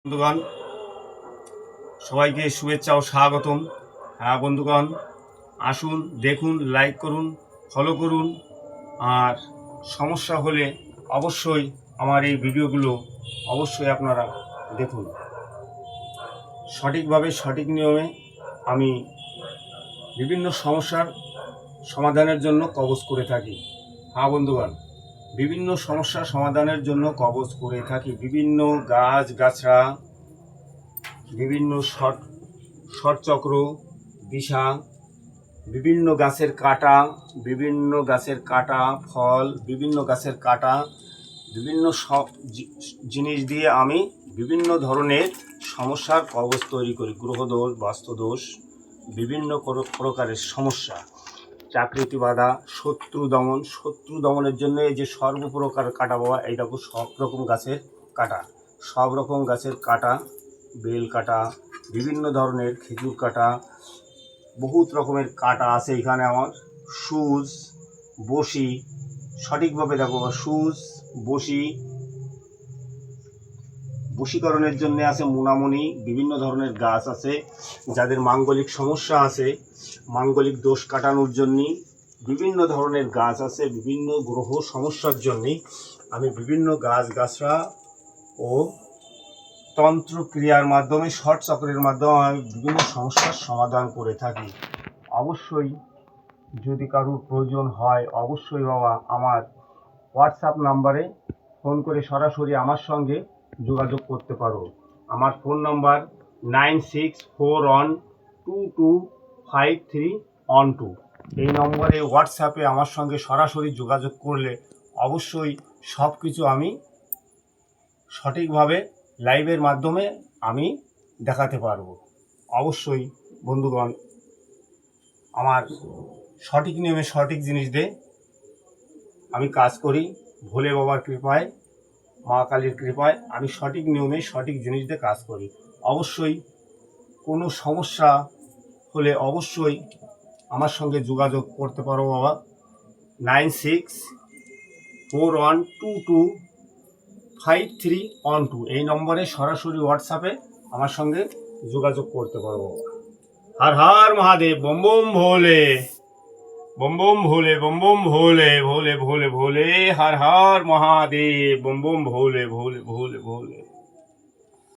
বন্ধুগণ, সবাইকে শুভেচ্ছা ও স্বাগতম। হ্যাঁ বন্ধুগণ, আসুন, দেখুন, লাইক করুন, ফলো করুন। আর সমস্যা হলে অবশ্যই আমার এই ভিডিওগুলো অবশ্যই আপনারা দেখুন। সঠিকভাবে সঠিক নিয়মে আমি বিভিন্ন সমস্যার সমাধানের জন্য কবজ করে থাকি। হ্যাঁ বন্ধুগণ, বিভিন্ন সমস্যার সমাধানের জন্য কবজ করে থাকি। বিভিন্ন গাছগাছড়া, বিভিন্ন ষটচক্র দিশা, বিভিন্ন গাছের কাটা, ফল, বিভিন্ন গাছের কাটা, বিভিন্ন সব জিনিস দিয়ে আমি বিভিন্ন ধরনের সমস্যার কবজ তৈরি করি। গ্রহদোষ, বাস্তুদোষ, বিভিন্ন প্রকারের সমস্যা, চাকরিতে বাধা, শত্রু দমনের জন্য এই যে সর্বপ্রকার কাটা বাবা, এই দেখো সব রকম গাছের কাটা, বেল কাটা, বিভিন্ন ধরনের খেজুর কাটা, বহুত রকমের কাটা আছে এখানে। আমার সুচ, বসি, সঠিকভাবে দেখো, সুচ, বশীকরণের জন্য আছে মুনামণি, বিভিন্ন ধরনের গাছ আছে। যাদের মাঙ্গলিক সমস্যা আছে, মাঙ্গলিক দোষ কাটানোর জন্য বিভিন্ন ধরনের গাছ আছে। বিভিন্ন গ্রহ সমস্যার জন্য আমি বিভিন্ন গাছগাছড়া ও তন্ত্র ক্রিয়ার মাধ্যমে, শর্ট চক্রের মাধ্যমে আমি বিভিন্ন সমস্যার সমাধান করে থাকি। অবশ্যই যদি কারোর প্রয়োজন হয়, অবশ্যই বাবা আমার হোয়াটসঅ্যাপ নাম্বারে ফোন করে সরাসরি আমার সঙ্গে যোগাযোগ করতে পারো। আমার ফোন নাম্বার 9641225312। এই নম্বরে হোয়াটসঅ্যাপে আমার সঙ্গে সরাসরি যোগাযোগ করলে অবশ্যই সব কিছু আমি সঠিকভাবে লাইভের মাধ্যমে আমি দেখাতে পারবো। অবশ্যই বন্ধুগণ, আমার সঠিক নিয়মে সঠিক জিনিস দিয়ে আমি কাজ করি। ভোলে বাবার কৃপায়, মা কালীর কৃপায় আমি সঠিক নিয়মে সঠিক জিনিস দিয়ে কাজ করি। অবশ্যই কোনো সমস্যা হলে অবশ্যই আমার সঙ্গে যোগাযোগ করতে পারো বাবা। 9641225312 এই নম্বরে সরাসরি হোয়াটসঅ্যাপে আমার সঙ্গে যোগাযোগ করতে পারো বাবা। হর হর মহাদেব, বম বম ভোলে, বম বম ভোলে, বম বম ভোলে, ভোলে ভোলে ভোলে, হর হর মহাদেব, বম বম ভোলে ভোলে ভোলে ভোলে।